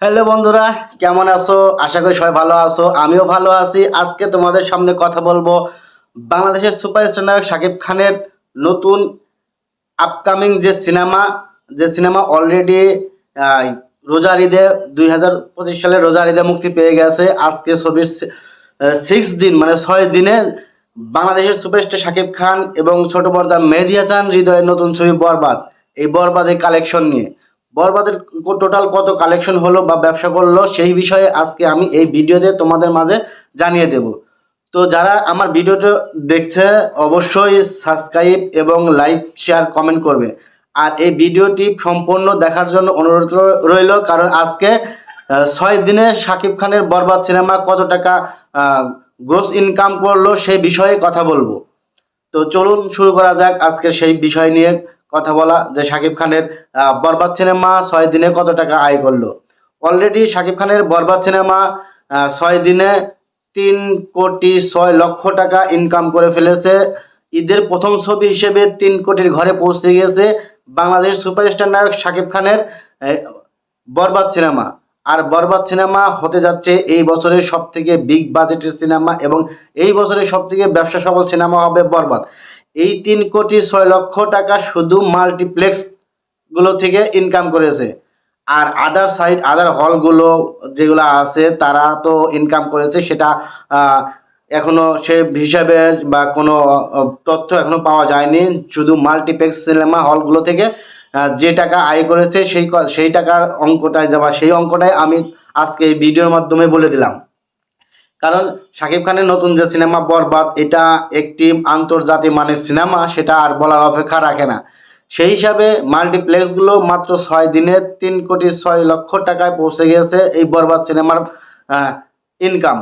Hello বন্ধুরা, কেমন আছো? আশা করি সবাই ভালো আছো, আমিও ভালো আছি। আজকে তোমাদের সামনে কথা বলবো বাংলাদেশের সুপারস্টার নায়ক শাকিব খানের নতুন আপকামিং যে সিনেমা অলরেডি রোজার ঈদে 2025 সালের রোজার ঈদে মুক্তি পেয়ে গেছে। আজকে ছবির 6 দিন মানে 6 দিনে বাংলাদেশের সুপারস্টার শাকিব খান এবং ছোট পর্দার মেহেদী হাসান হৃদয়ের নতুন ছবি বরবাদ, এই বরবাদের কালেকশন নিয়ে, বরবাদের টোটাল কত কালেকশন হলো বা ব্যবসা করলো সেই বিষয়ে আজকে আমি এই ভিডিওতে তোমাদের মাঝে জানিয়ে দেব। তো যারা আমার ভিডিওটা দেখছে অবশ্যই সাবস্ক্রাইব এবং লাইক শেয়ার কমেন্ট করবে। আর এই ভিডিওটি সম্পূর্ণ দেখার জন্য অনুরোধ রইল, কারণ আজকে 6 দিনে শাকিব খানের বরবাদ সিনেমা কত টাকা গ্রোস ইনকাম করলো সেই বিষয়ে কথা বলবো। তো চলুন শুরু করা যাক আজকে সেই বিষয় নিয়ে কথা বলা, যে শাকিব খানের বরবাদ সিনেমা 6 দিনে কত টাকা আয় করলো। অলরেডি শাকিব খানের বরবাদ সিনেমা 6 দিনে 3,06,00,000 টাকা ইনকাম করে ফেলেছে। ঈদের প্রথম ছবি হিসেবে 3 কোটির ঘরে পৌঁছে গেছে বাংলাদেশ সুপারস্টার নায়ক শাকিব খানের বরবাদ সিনেমা। আর বরবাদ সিনেমা হতে যাচ্ছে এই বছরের সব থেকে বিগ বাজেটের সিনেমা, এবং এই বছরের সব থেকে ব্যবসা সফল সিনেমা হবে বরবাদ। এই 3,06,00,000 টাকা শুধু মাল্টিপ্লেক্স গুলো থেকে ইনকাম করেছে। আর আদার হলগুলো যেগুলো আছে তারা তো ইনকাম করেছে, সেটা এখনো সে হিসাবে বা কোনো তথ্য এখনো পাওয়া যায়নি। শুধু মাল্টিপ্লেক্স সিনেমা হলগুলো থেকে যে টাকা আয় করেছে সেই টাকার অঙ্কটায় যাওয়া, সেই অঙ্কটাই আমি আজকে এই ভিডিওর মাধ্যমে বলে দিলাম। কারণ শাকিব খানের নতুন যে সিনেমা বরবাদ, এটা একটি আন্তর্জাতিক মানের সিনেমা, সেটা আর বলার অপেক্ষা রাখে না। সেই হিসাবে মাল্টিপ্লেক্সগুলো মাত্র 6 দিনে 3,06,00,000 টাকায় পৌঁছে গেছে এই বরবাদ সিনেমার ইনকাম।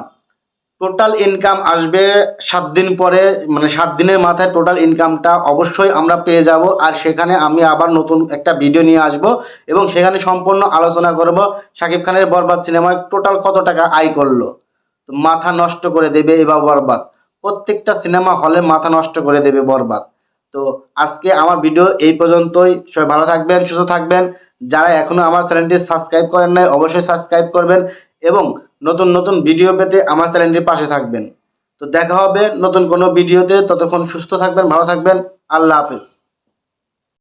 টোটাল ইনকাম আসবে 7 দিন পরে, মানে 7 দিনের মাথায় টোটাল ইনকামটা অবশ্যই আমরা পেয়ে যাব। আর সেখানে আমি আবার নতুন একটা ভিডিও নিয়ে আসব এবং সেখানে সম্পূর্ণ আলোচনা করব শাকিব খানের বরবাদ সিনেমায় টোটাল কত টাকা আয় করলো। তো মাথা নষ্ট করে দেবে এবার বরবাদ, প্রত্যেকটা সিনেমা হলে মাথা নষ্ট করে দেবে বরবাদ। তো আজকে আমার ভিডিও এই পর্যন্তই। সবাই ভালো থাকবেন, সুস্থ থাকবেন। যারা এখনো আমার চ্যানেলটি সাবস্ক্রাইব করেন নাই অবশ্যই সাবস্ক্রাইব করবেন এবং নতুন নতুন ভিডিও পেতে আমার চ্যানেলটির পাশে থাকবেন। তো দেখা হবে নতুন কোনো ভিডিওতে, ততক্ষণ সুস্থ থাকবেন, ভালো থাকবেন। আল্লাহ হাফেজ।